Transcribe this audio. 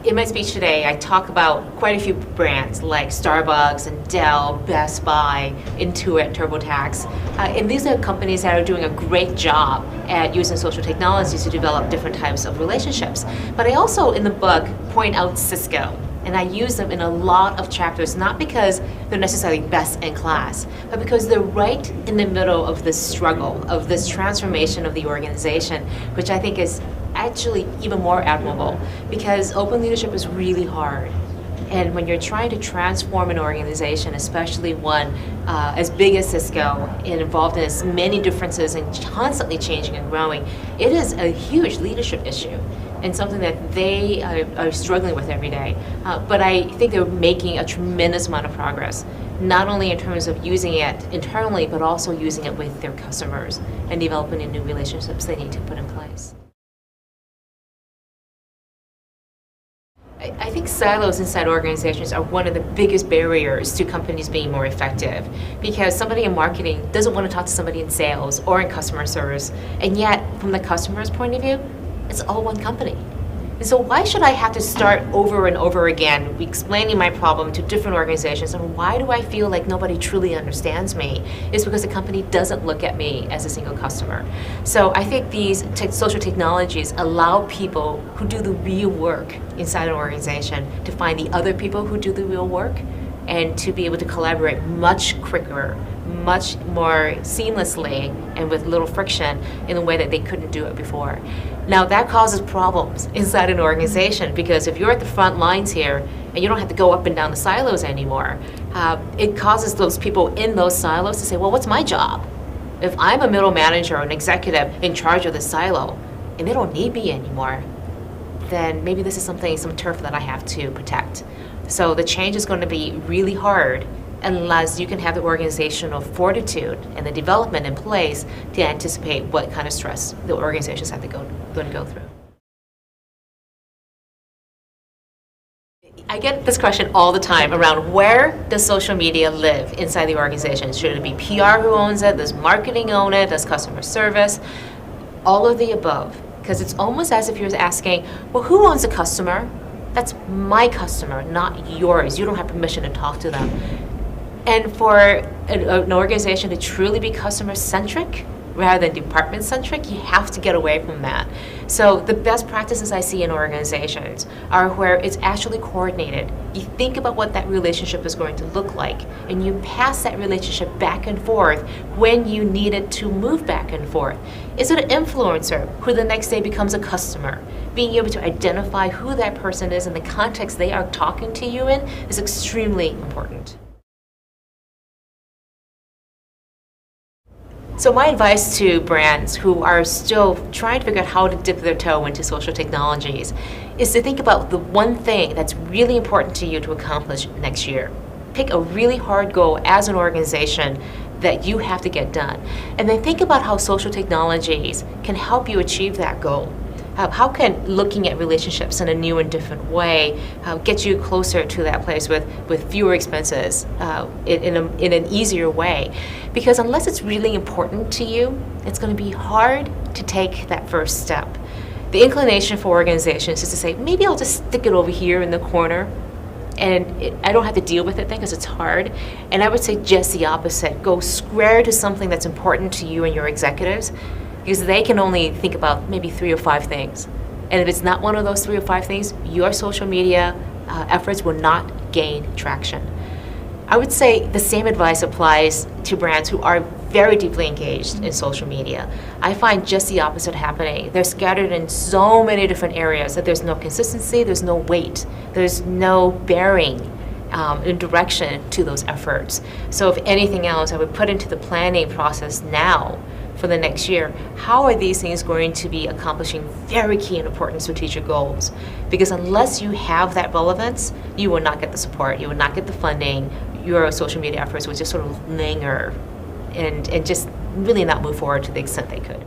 In my speech today, I talk about quite a few brands like Starbucks and Dell, Best Buy, Intuit, TurboTax. And these are companies that are doing a great job at using social technologies to develop different types of relationships. But I also, in the book, point out Cisco. And I use them in a lot of chapters, not because they're necessarily best in class, but because they're right in the middle of this struggle, of this transformation of the organization, which I think is actually even more admirable, because open leadership is really hard. And when you're trying to transform an organization, especially one as big as Cisco, and involved in as many differences and constantly changing and growing, it is a huge leadership issue and something that they are struggling with every day. But I think they're making a tremendous amount of progress, not only in terms of using it internally, but also using it with their customers and developing the new relationships they need to put in place. I think silos inside organizations are one of the biggest barriers to companies being more effective, because somebody in marketing doesn't want to talk to somebody in sales or in customer service, and yet from the customer's point of view, it's all one company. And so why should I have to start over and over again explaining my problem to different organizations, and why do I feel like nobody truly understands me? It's because the company doesn't look at me as a single customer. So I think these social technologies allow people who do the real work inside an organization to find the other people who do the real work, and to be able to collaborate much quicker, much more seamlessly, and with little friction in a way that they couldn't do it before. Now that causes problems inside an organization, because if you're at the front lines here and you don't have to go up and down the silos anymore, it causes those people in those silos to say, well, what's my job? If I'm a middle manager or an executive in charge of the silo and they don't need me anymore, then maybe this is some turf that I have to protect. So the change is going to be really hard unless you can have the organizational fortitude and the development in place to anticipate what kind of stress the organizations have to go through. I get this question all the time around, where does social media live inside the organization? Should it be PR who owns it? Does marketing own it? Does customer service? All of the above. Because it's almost as if you're asking, well, who owns the customer? That's my customer, not yours. You don't have permission to talk to them. And for an organization to truly be customer-centric rather than department-centric, you have to get away from that. So the best practices I see in organizations are where it's actually coordinated. You think about what that relationship is going to look like, and you pass that relationship back and forth when you need it to move back and forth. Is it an influencer who the next day becomes a customer? Being able to identify who that person is and the context they are talking to you in is extremely important. So my advice to brands who are still trying to figure out how to dip their toe into social technologies is to think about the one thing that's really important to you to accomplish next year. Pick a really hard goal as an organization that you have to get done. And then think about how social technologies can help you achieve that goal. How can looking at relationships in a new and different way get you closer to that place with fewer expenses in an easier way? Because unless it's really important to you, it's going to be hard to take that first step. The inclination for organizations is to say, maybe I'll just stick it over here in the corner, and I don't have to deal with it then because it's hard. And I would say just the opposite. Go square to something that's important to you and your executives, because they can only think about maybe 3 or 5 things. And if it's not one of those 3 or 5 things, your social media efforts will not gain traction. I would say the same advice applies to brands who are very deeply engaged in social media. I find just the opposite happening. They're scattered in so many different areas that there's no consistency, there's no weight, there's no bearing in direction to those efforts. So if anything else, I would put into the planning process now for the next year, how are these things going to be accomplishing very key and important strategic goals? Because unless you have that relevance, you will not get the support, you will not get the funding, your social media efforts will just sort of linger and just really not move forward to the extent they could.